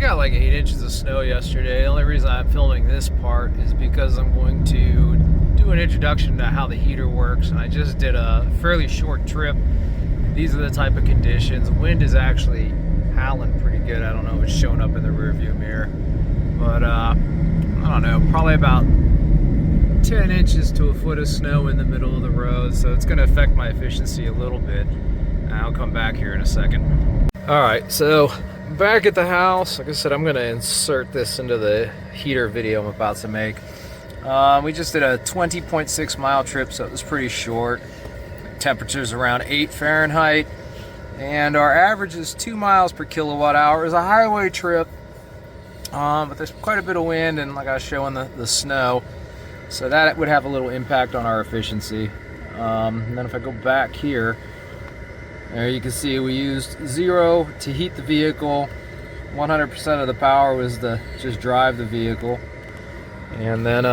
got like 8 inches of snow yesterday. The only reason I'm filming this part is because I'm going to do an introduction to how the heater works, and I just did a fairly short trip. These are the type of conditions. Wind is actually howling pretty good. I don't know if it's showing up in the rear view mirror, but I don't know, probably about 10 inches to a foot of snow in the middle of the road, so it's going to affect my efficiency a little bit. I'll come back here in a second. Alright, so back at the house. Like I said, I'm going to insert this into the heater video I'm about to make. We just did a 20.6 mile trip, so it was pretty short. Temperatures around 8 Fahrenheit, and our average is 2 miles per kilowatt hour. It's a highway trip, but there's quite a bit of wind, and like I was showing, the snow, so that would have a little impact on our efficiency. And then if I go back here, there you can see we used 0 to heat the vehicle. 100% of the power was to just drive the vehicle. And then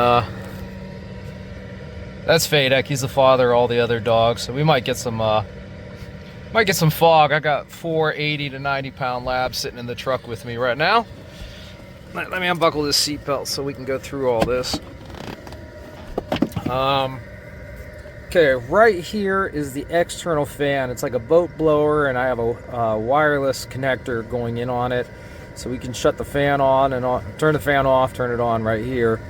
that's Fadek. He's the father of all the other dogs. So we might get some fog. I got 4 80 to 90 pound labs sitting in the truck with me right now. Let me unbuckle this seatbelt so we can go through all this. Okay, right here is the external fan. It's like a boat blower, and I have a wireless connector going in on it, so we can shut the fan on and turn the fan off, turn it on right here.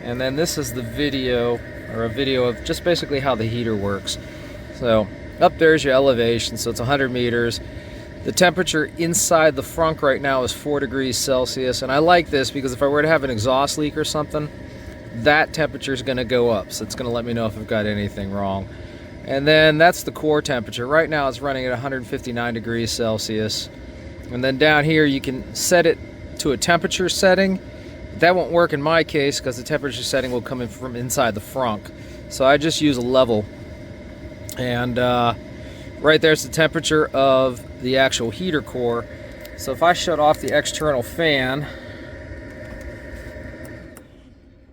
And then this is the video, or a video of just basically how the heater works. So up there's your elevation, so it's 100 meters. The temperature inside the frunk right now is 4 degrees Celsius, and I like this because if I were to have an exhaust leak or something, that temperature is going to go up, so it's going to let me know if I've got anything wrong. And then that's the core temperature. Right now it's running at 159 degrees Celsius. And then down here you can set it to a temperature setting. That won't work in my case because the temperature setting will come in from inside the frunk. So I just use a level. And right there's the temperature of the actual heater core. So if I shut off the external fan,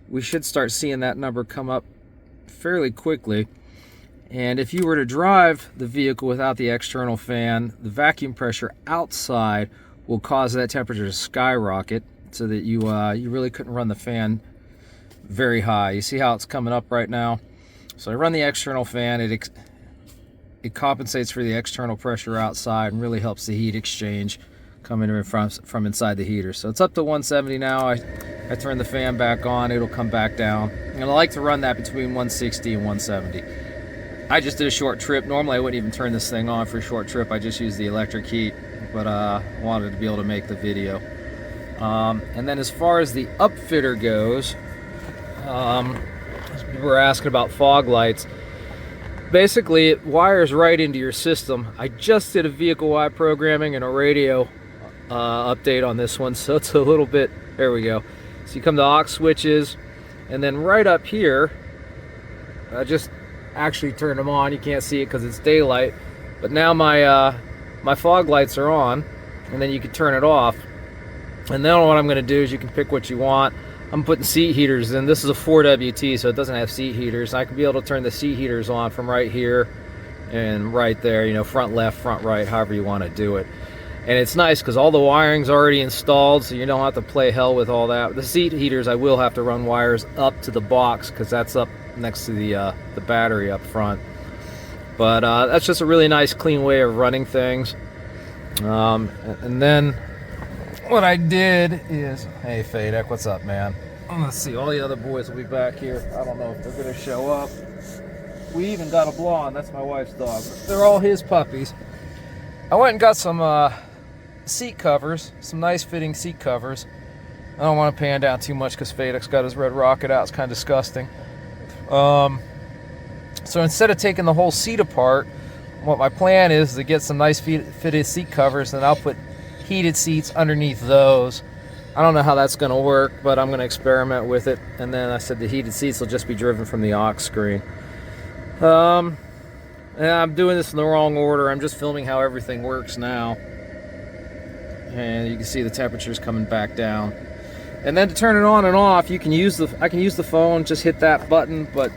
we should start seeing that number come up fairly quickly. And if you were to drive the vehicle without the external fan, the vacuum pressure outside will cause that temperature to skyrocket, so that you really couldn't run the fan very high. You see how it's coming up right now? So I run the external fan. It compensates for the external pressure outside and really helps the heat exchange coming in from inside the heater. So it's up to 170 now. I turn the fan back on, it'll come back down. And I like to run that between 160 and 170. I just did a short trip. Normally I wouldn't even turn this thing on for a short trip. I just use the electric heat, but wanted to be able to make the video. And then as far as the upfitter goes, people were asking about fog lights. Basically, it wires right into your system. I just did a vehicle-wide programming and a radio update on this one, so it's a little bit, there we go. So you come to aux switches, and then right up here, I just actually turned them on. You can't see it because it's daylight, but now my fog lights are on, and then you can turn it off. And then what I'm going to do is you can pick what you want. I'm putting seat heaters in. This is a 4WT, so it doesn't have seat heaters. I can be able to turn the seat heaters on from right here and right there, you know, front left, front right, however you want to do it. And it's nice because all the wiring's already installed, so you don't have to play hell with all that. The seat heaters, I will have to run wires up to the box because that's up next to the battery up front. But that's just a really nice, clean way of running things. And then what I did is, hey Fadek, what's up, man? Let's see, all the other boys will be back here. I don't know if they're going to show up. We even got a blonde, that's my wife's dog. They're all his puppies. I went and got some seat covers, some nice fitting seat covers. I don't want to pan down too much because Fadek's got his red rocket out. It's kind of disgusting. So instead of taking the whole seat apart, what my plan is to get some nice fitted seat covers, and I'll put heated seats underneath those. I don't know how that's going to work, but I'm going to experiment with it. And then I said the heated seats will just be driven from the aux screen. And I'm doing this in the wrong order. I'm just filming how everything works now. And you can see the temperature's coming back down. And then to turn it on and off, I can use the phone, just hit that button, but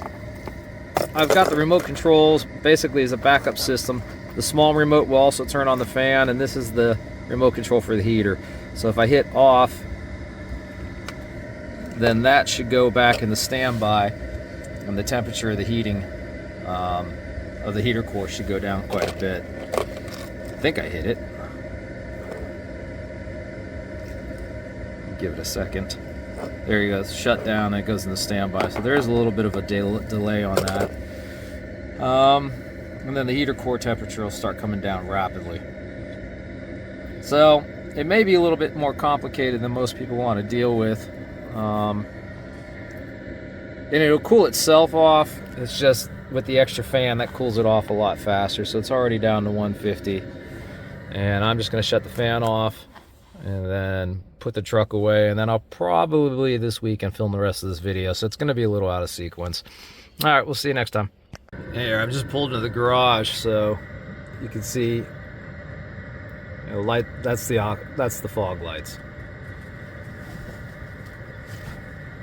I've got the remote controls basically as a backup system. The small remote will also turn on the fan, and this is the remote control for the heater. So if I hit off, then that should go back in the standby, and the temperature of the heating of the heater core should go down quite a bit. I think I hit it. Give it a second. There you go, it's shut down and it goes in the standby. So there is a little bit of a delay on that. And then the heater core temperature will start coming down rapidly. So it may be a little bit more complicated than most people want to deal with. And it'll cool itself off. It's just with the extra fan that cools it off a lot faster. So it's already down to 150. And I'm just going to shut the fan off and then put the truck away, and then I'll probably this weekend film the rest of this video. So it's going to be a little out of sequence. All right, we'll see you next time. Here, I'm just pulled into the garage, so you can see, light. That's the fog lights.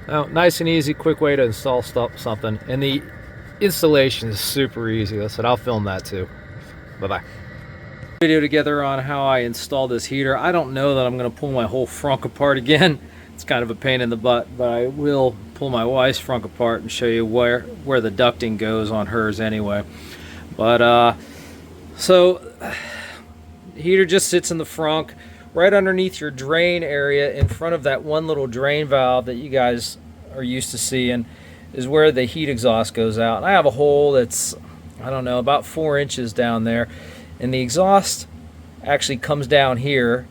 Now, nice and easy, quick way to install something, and the installation is super easy. I said I'll film that too. Bye bye. Video together on how I installed this heater. I don't know that I'm going to pull my whole frunk apart again. It's kind of a pain in the butt, but I will pull my wife's frunk apart and show you where the ducting goes on hers anyway. But so the heater just sits in the frunk right underneath your drain area. In front of that one little drain valve that you guys are used to seeing is where the heat exhaust goes out. And I have a hole that's, I don't know, about 4 inches down there. And the exhaust actually comes down here,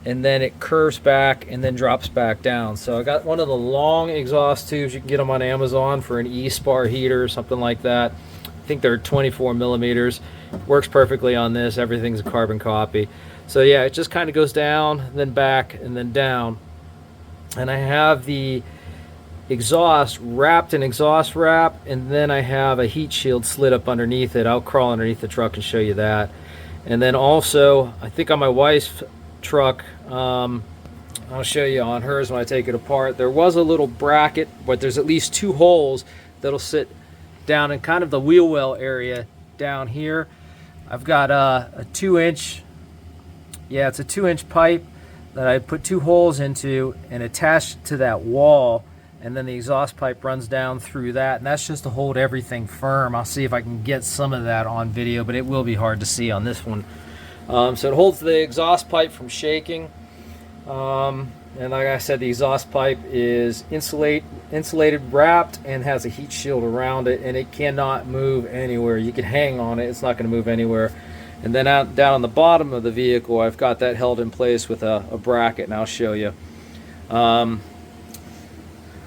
and then it curves back and then drops back down. So I got one of the long exhaust tubes. You can get them on Amazon for an E-Spar heater or something like that. I think they're 24 millimeters. Works perfectly on this. Everything's a carbon copy. So yeah, it just kind of goes down, then back, and then down. And I have the exhaust wrapped in exhaust wrap, and then I have a heat shield slid up underneath it. I'll crawl underneath the truck and show you that. And then also, I think on my wife's truck, I'll show you on hers when I take it apart, there was a little bracket, but there's at least 2 holes that'll sit down in kind of the wheel well area down here. I've got a 2-inch, yeah, it's a 2-inch pipe that I put 2 holes into and attached to that wall. And then the exhaust pipe runs down through that, and that's just to hold everything firm. I'll see if I can get some of that on video, but it will be hard to see on this one. So it holds the exhaust pipe from shaking. And like I said, the exhaust pipe is insulated, wrapped, and has a heat shield around it, and it cannot move anywhere. You can hang on it, it's not going to move anywhere. And then down on the bottom of the vehicle, I've got that held in place with a bracket, and I'll show you.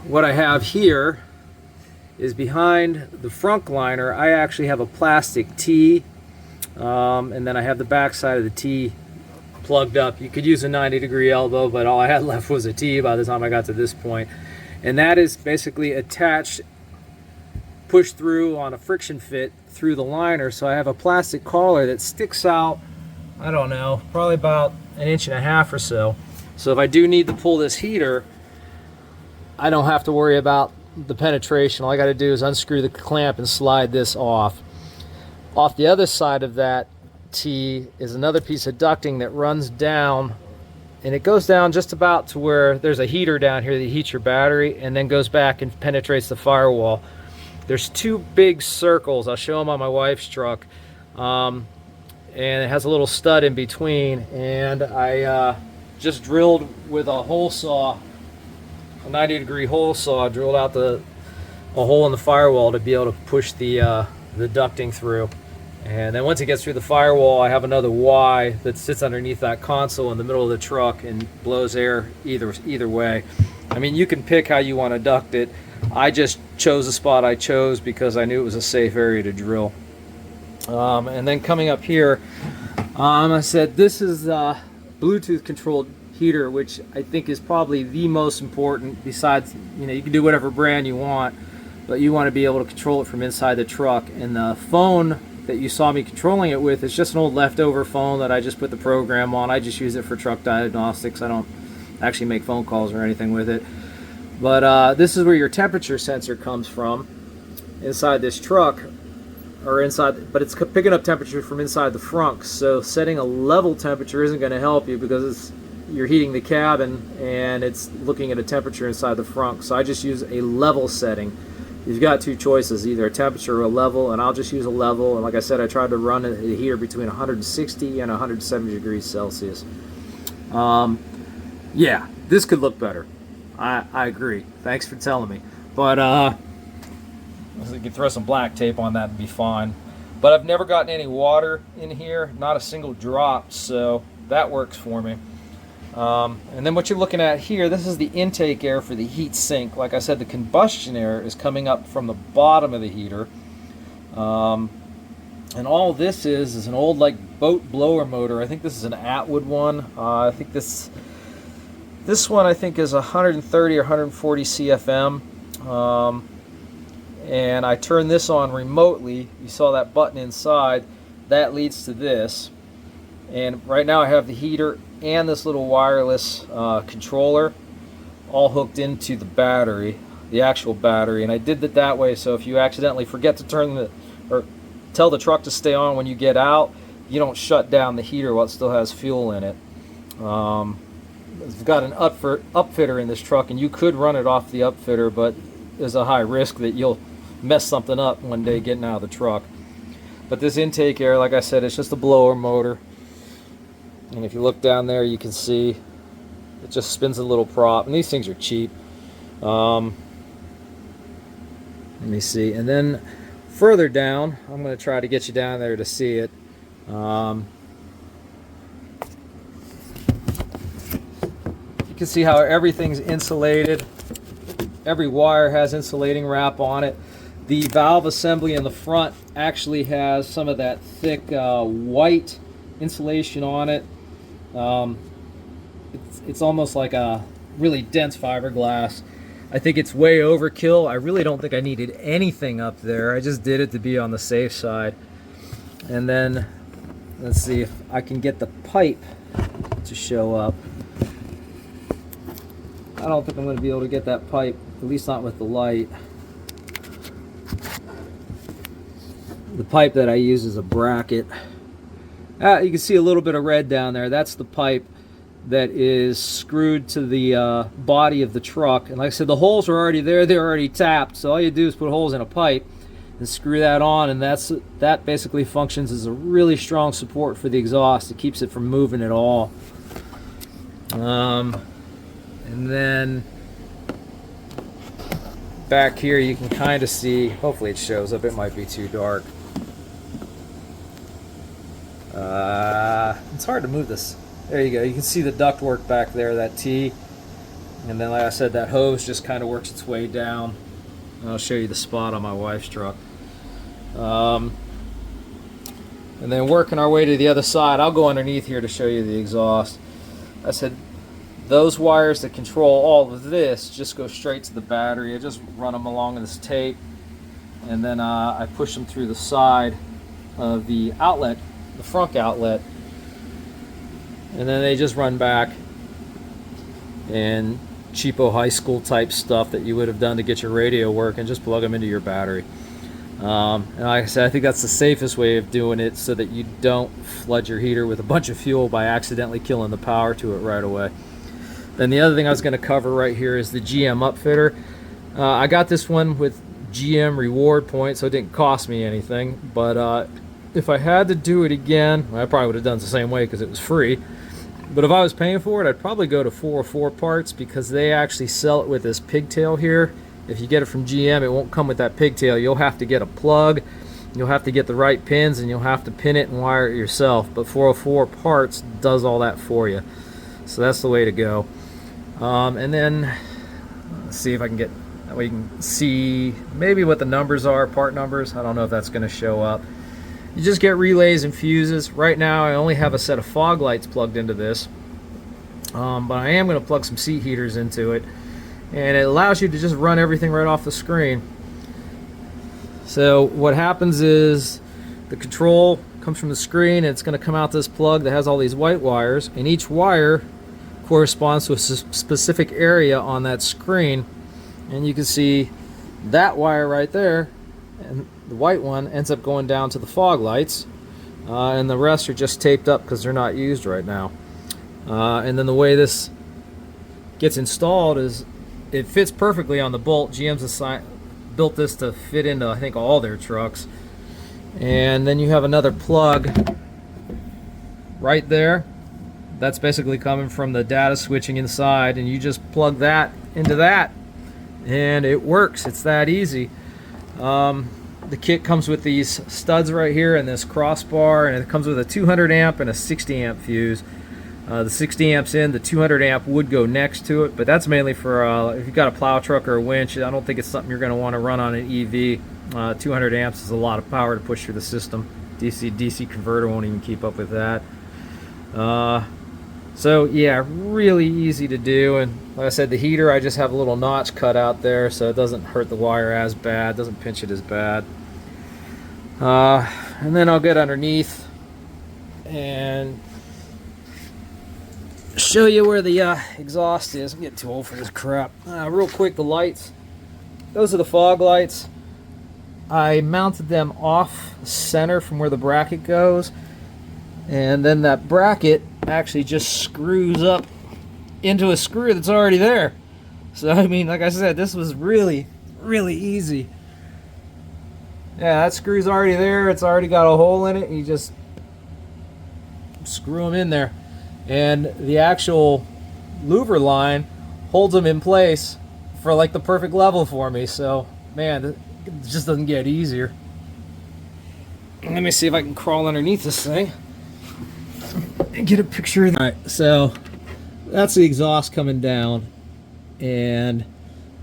What I have here is behind the frunk liner, I actually have a plastic T, and then I have the back side of the T plugged up. You could use a 90-degree elbow, but all I had left was a T by the time I got to this point. And that is basically attached, pushed through on a friction fit through the liner. So I have a plastic collar that sticks out, I don't know, probably about 1.5 inches or so. So if I do need to pull this heater, I don't have to worry about the penetration. All I got to do is unscrew the clamp and slide this off. Off the other side of that T is another piece of ducting that runs down, and it goes down just about to where there's a heater down here that heats your battery, and then goes back and penetrates the firewall. There's 2 big circles. I'll show them on my wife's truck. And it has a little stud in between, and I just drilled with a hole saw, a 90-degree hole saw, drilled out a hole in the firewall to be able to push the ducting through. And then once it gets through the firewall, I have another Y that sits underneath that console in the middle of the truck and blows air either way. I mean, you can pick how you want to duct it. I just chose the spot I chose because I knew it was a safe area to drill. And then coming up here, I said this is a Bluetooth controlled heater, which I think is probably the most important. Besides, you can do whatever brand you want, but you want to be able to control it from inside the truck. And the phone that you saw me controlling it with is just an old leftover phone that I just put the program on. I just use it for truck diagnostics. I don't actually make phone calls or anything with it. But this is where your temperature sensor comes from inside this truck. or inside, but it's picking up temperature from inside the frunk. So setting a level temperature isn't going to help you because you're heating the cabin and it's looking at a temperature inside the frunk. So I just use a level setting. You've got two choices, either a temperature or a level, and I'll just use a level. And like I said, I tried to run the heater between 160 and 170 degrees Celsius. Yeah, this could look better. I agree. Thanks for telling me. But you can throw some black tape on that and be fine. But I've never gotten any water in here, not a single drop, so that works for me. And then what you're looking at here, this is the intake air for the heat sink. Like I said, the combustion air is coming up from the bottom of the heater. And all this is an old like boat blower motor. I think this is an Atwood one. I think this one I think is 130 or 140 CFM. And I turn this on remotely. You saw that button inside. That leads to this. And right now I have the heater and this little wireless controller all hooked into the battery, the actual battery. And I did it that way so if you accidentally forget to tell the truck to stay on when you get out, you don't shut down the heater while it still has fuel in it. It's got an upfitter in this truck, and you could run it off the upfitter, but there's a high risk that you'll mess something up one day getting out of the truck. But this intake air, like I said, it's just a blower motor. And if you look down there, you can see it just spins a little prop. And these things are cheap. Let me see. And then further down, I'm going to try to get you down there to see it. You can see how everything's insulated. Every wire has insulating wrap on it. The valve assembly in the front actually has some of that thick white insulation on it. It's almost like a really dense fiberglass. I think it's way overkill. I really don't think I needed anything up there. I just did it to be on the safe side. And then let's see if I can get the pipe to show up. I don't think I'm going to be able to get that pipe, at least not with the light. The pipe that I use is a bracket. You can see a little bit of red down there. That's the pipe that is screwed to the body of the truck. And like I said, the holes are already there. They're already tapped. So all you do is put holes in a pipe and screw that on, and that basically functions as a really strong support for the exhaust. It keeps it from moving at all. And then back here you can kind of see, hopefully it shows up, it might be too dark. It's hard to move this. There you go. You can see the ductwork back there, that T. And then, like I said, that hose just kind of works its way down. I'll show you the spot on my wife's truck. And then working our way to the other side, I'll go underneath here to show you the exhaust. I said those wires that control all of this just go straight to the battery. I just run them along this tape, and then I push them through the side of the outlet, the front outlet, and then they just run back. And cheapo high school type stuff that you would have done to get your radio working, just plug them into your battery. And like I said, I think that's the safest way of doing it, so that you don't flood your heater with a bunch of fuel by accidentally killing the power to it right away. Then the other thing I was going to cover right here is the GM Upfitter. I got this one with GM reward points, so it didn't cost me anything. But if I had to do it again, I probably would have done it the same way because it was free. But if I was paying for it, I'd probably go to 404 parts, because they actually sell it with this pigtail here. If you get it from GM, it won't come with that pigtail. You'll have to get a plug, you'll have to get the right pins, and you'll have to pin it and wire it yourself. But 404 parts does all that for you. So that's the way to go. And then, let's see if I can get, that way you can see maybe what the numbers are, part numbers. I don't know if that's going to show up. You just get relays and fuses. Right now I only have a set of fog lights plugged into this, but I am going to plug some seat heaters into it, and it allows you to just run everything right off the screen. So what happens is the control comes from the screen, and it's going to come out this plug that has all these white wires, and each wire corresponds to a specific area on that screen. And you can see that wire right there, and the white one ends up going down to the fog lights, and the rest are just taped up because they're not used right now. And then the way this gets installed is it fits perfectly on the bolt. GM's built this to fit into, I think, all their trucks. And then you have another plug right there. That's basically coming from the data switching inside, and you just plug that into that and it works. It's that easy. The kit comes with these studs right here and this crossbar, and it comes with a 200 amp and a 60 amp fuse. The 60 amps in, the 200 amp would go next to it, but that's mainly for if you've got a plow truck or a winch. I don't think it's something you're going to want to run on an EV. 200 amps is a lot of power to push through the system. DC converter won't even keep up with that. So yeah, really easy to do. And like I said, the heater, I just have a little notch cut out there so it doesn't hurt the wire as bad, doesn't pinch it as bad. And then I'll get underneath and show you where the exhaust is. I'm getting too old for this crap. Real quick, the lights. Those are the fog lights. I mounted them off center from where the bracket goes, and then that bracket actually just screws up into a screw that's already there. So I mean, like I said, this was really easy. Yeah, that screw's already there. It's already got a hole in it. You just screw them in there, and the actual louver line holds them in place for like the perfect level for me. So man, it just doesn't get easier. Let me see if I can crawl underneath this thing and get a picture of that. All right, so that's the exhaust coming down, and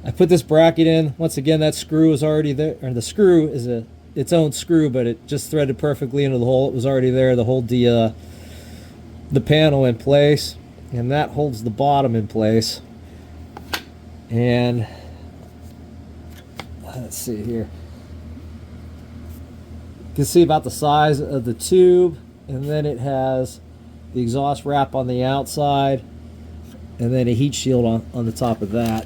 I put this bracket in. Once again, that screw is already there, or the screw is its own screw, but it just threaded perfectly into the hole. It was already there to hold the panel in place, and that holds the bottom in place. And let's see here. You can see about the size of the tube, and then it has the exhaust wrap on the outside, and then a heat shield on the top of that.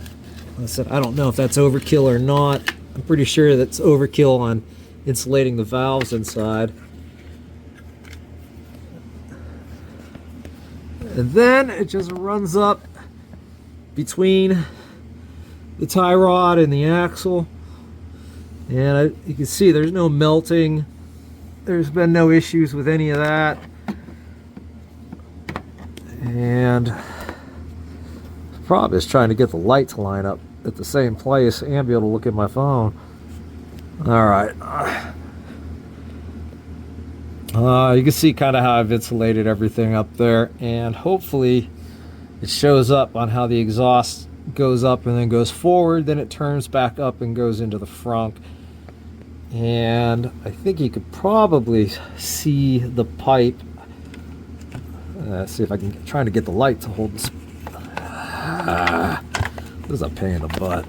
Like I said, I don't know if that's overkill or not. I'm pretty sure that's overkill on insulating the valves inside. And then it just runs up between the tie rod and the axle, and you can see there's no melting. There's been no issues with any of that. And the problem is trying to get the light to line up at the same place and be able to look at my phone. All right. You can see kind of how I've insulated everything up there, and hopefully it shows up on how the exhaust goes up and then goes forward, then it turns back up and goes into the front. And I think you could probably see the pipe. Let's see if I can try to get the light to hold this. This is a pain in the butt.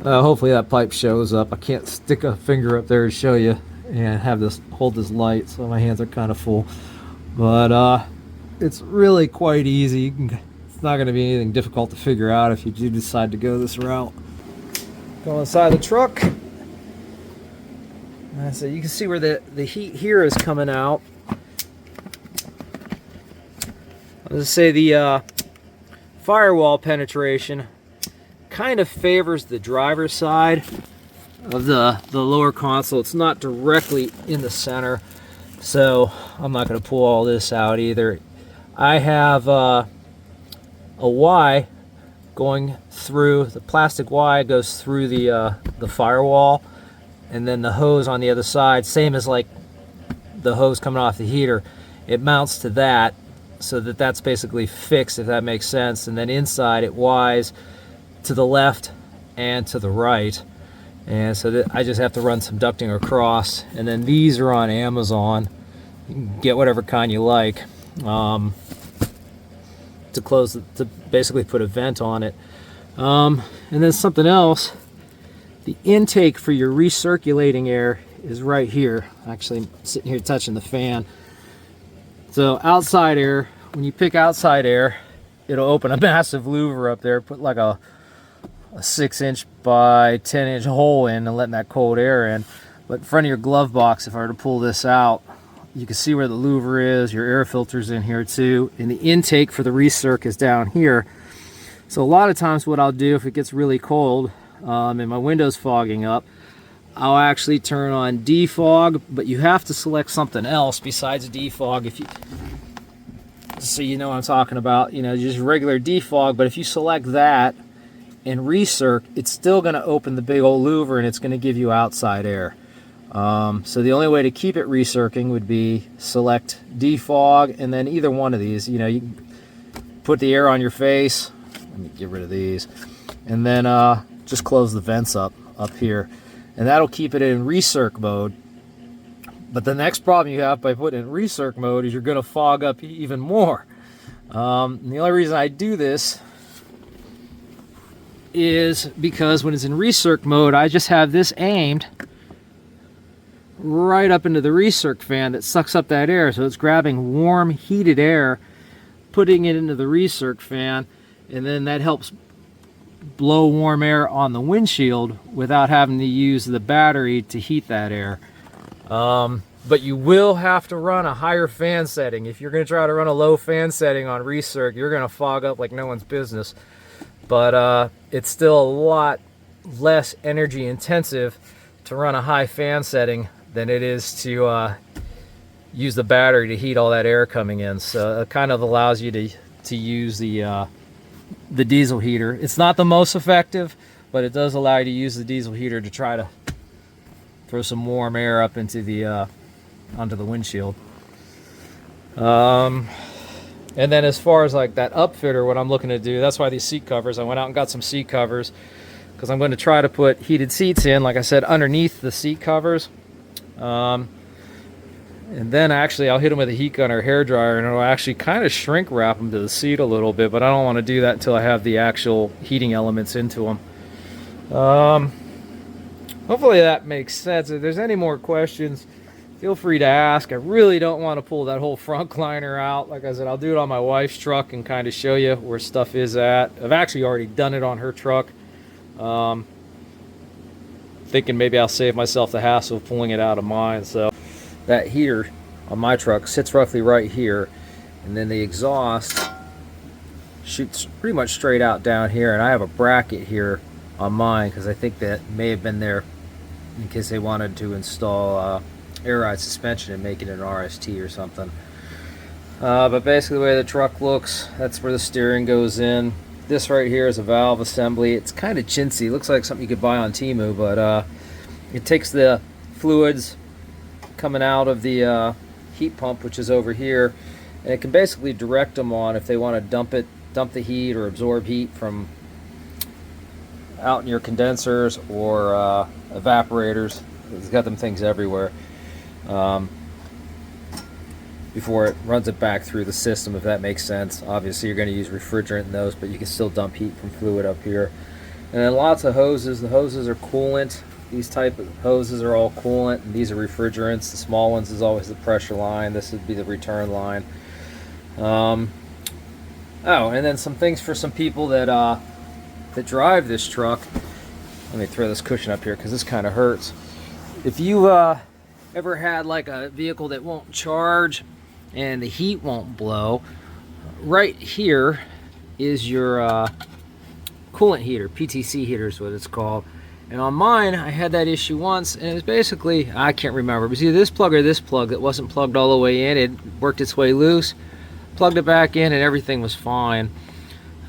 Hopefully that pipe shows up. I can't stick a finger up there to show you and have this hold this light, so my hands are kind of full. But it's really quite easy. It's not going to be anything difficult to figure out if you do decide to go this route. Go inside the truck. So you can see where the heat here is coming out. Let's say the firewall penetration kind of favors the driver's side of the lower console. It's not directly in the center, so I'm not going to pull all this out either. I have a Y going through, the plastic Y goes through the firewall, and then the hose on the other side, same as like the hose coming off the heater, it mounts to that, so that's basically fixed, if that makes sense. And then inside it Ys to the left and to the right, and so that I just have to run some ducting across. And then these are on Amazon. You can get whatever kind you like to close, to basically put a vent on it. And then something else, the intake for your recirculating air is right here. Actually, I'm sitting here touching the fan. So outside air, when you pick outside air, it'll open a massive louver up there, put like a 6-inch by 10-inch hole in and letting that cold air in. But in front of your glove box, if I were to pull this out, you can see where the louver is. Your air filter's in here too, and the intake for the recirc is down here. So a lot of times what I'll do if it gets really cold and my window's fogging up, I'll actually turn on defog, but you have to select something else besides defog. If you, so you know what I'm talking about, you know, just regular defog, but if you select that and recirc, it's still going to open the big old louver and it's going to give you outside air. So the only way to keep it recircing would be select defog, and then either one of these, you know, you can put the air on your face. Let me get rid of these, and then just close the vents up here, and that'll keep it in recirc mode. But the next problem you have by putting it in recirc mode is you're going to fog up even more. And the only reason I do this is because when it's in recirc mode, I just have this aimed right up into the recirc fan that sucks up that air. So it's grabbing warm, heated air, putting it into the recirc fan, and then that helps blow warm air on the windshield without having to use the battery to heat that air. But you will have to run a higher fan setting. If you're going to try to run a low fan setting on recirc, you're going to fog up like no one's business. But it's still a lot less energy intensive to run a high fan setting than it is to use the battery to heat all that air coming in. So it kind of allows you to use the diesel heater. It's not the most effective, but it does allow you to use the diesel heater to try to throw some warm air up into the onto the windshield. And then as far as like that upfitter, what I'm looking to do, that's why these seat covers, I went out and got some seat covers because I'm going to try to put heated seats in, like I said, underneath the seat covers. And then actually I'll hit them with a heat gun or hair dryer, and it'll actually kind of shrink wrap them to the seat a little bit, but I don't want to do that until I have the actual heating elements into them. Hopefully that makes sense. If there's any more questions, feel free to ask. I really don't want to pull that whole front liner out. Like I said, I'll do it on my wife's truck and kind of show you where stuff is at. I've actually already done it on her truck. Thinking maybe I'll save myself the hassle of pulling it out of mine. So that heater on my truck sits roughly right here, and then the exhaust shoots pretty much straight out down here, and I have a bracket here on mine because I think that may have been there in case they wanted to install air ride suspension and make it an RST or something. But basically the way the truck looks, that's where the steering goes in. This right here is a valve assembly. It's kind of chintzy. It looks like something you could buy on Temu, but it takes the fluids coming out of the heat pump, which is over here, and it can basically direct them on if they want to dump the heat or absorb heat from out in your condensers or evaporators. It's got them things everywhere. Before it runs it back through the system, if that makes sense. Obviously you're going to use refrigerant in those, but you can still dump heat from fluid up here. And then lots of hoses. The hoses are coolant. These type of hoses are all coolant, and these are refrigerants. The small ones is always the pressure line. This would be the return line. Oh, and then some things for some people that drive this truck. Let me throw this cushion up here because this kind of hurts. If you ever had like a vehicle that won't charge and the heat won't blow, right here is your coolant heater. PTC heater is what it's called. And on mine, I had that issue once, and it was basically, I can't remember, it was either this plug or this plug that wasn't plugged all the way in. It worked its way loose, plugged it back in, and everything was fine.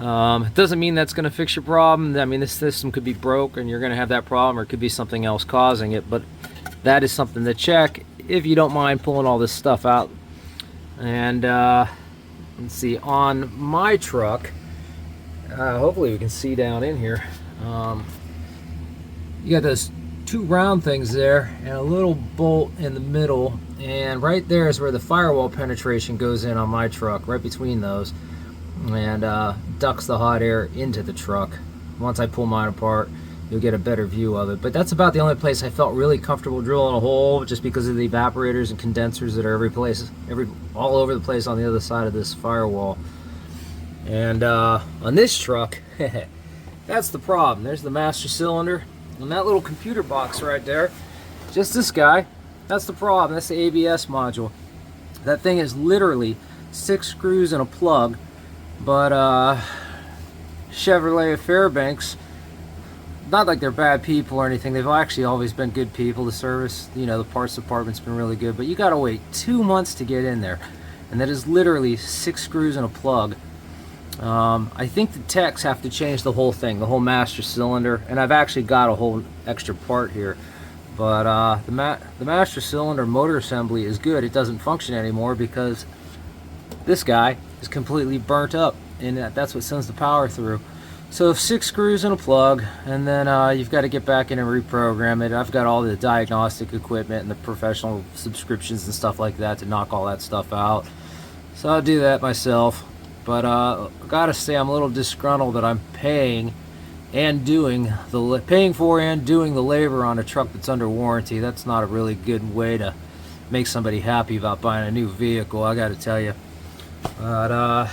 It doesn't mean that's going to fix your problem. I mean, this system could be broke and you're going to have that problem, or it could be something else causing it, but that is something to check if you don't mind pulling all this stuff out. And let's see, on my truck, hopefully we can see down in here, you got those two round things there and a little bolt in the middle, and right there is where the firewall penetration goes in on my truck, right between those, and ducts the hot air into the truck. Once I pull mine apart, you'll get a better view of it. But that's about the only place I felt really comfortable drilling a hole, just because of the evaporators and condensers that are all over the place on the other side of this firewall. And on this truck, that's the problem. There's the master cylinder and that little computer box right there. Just this guy. That's the problem. That's the ABS module. That thing is literally 6 screws and a plug. But Chevrolet of Fairbanks, not like they're bad people or anything. They've actually always been good people. The service, you know, the parts department's been really good. But you got to wait 2 months to get in there. And that is literally 6 screws and a plug. I think the techs have to change the whole thing, the whole master cylinder. And I've actually got a whole extra part here. But the master cylinder motor assembly is good. It doesn't function anymore because this guy is completely burnt up. And that's what sends the power through. So 6 screws and a plug, and then you've got to get back in and reprogram it. I've got all the diagnostic equipment and the professional subscriptions and stuff like that to knock all that stuff out. So I'll do that myself. But I gotta say, I'm a little disgruntled that I'm paying for and doing the labor on a truck that's under warranty. That's not a really good way to make somebody happy about buying a new vehicle, I gotta tell you. But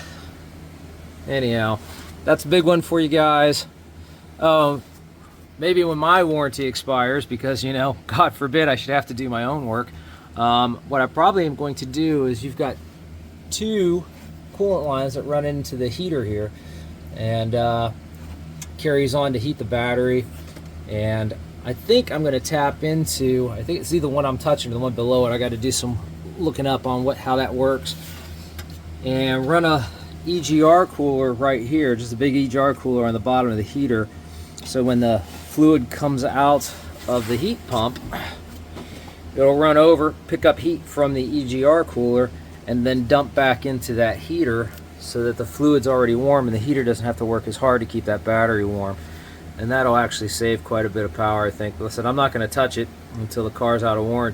anyhow, that's a big one for you guys. Maybe when my warranty expires, because, you know, God forbid I should have to do my own work. What I probably am going to do is, you've got 2 coolant lines that run into the heater here, and carries on to heat the battery. And I think I'm going to tap into, I think it's either one I'm touching or the one below it. I got to do some looking up on how that works, and run a EGR cooler right here, just a big EGR cooler on the bottom of the heater, so when the fluid comes out of the heat pump, it'll run over, pick up heat from the EGR cooler, and then dump back into that heater, so that the fluid's already warm and the heater doesn't have to work as hard to keep that battery warm. And that'll actually save quite a bit of power, I think. Listen, I'm not going to touch it until the car's out of warranty.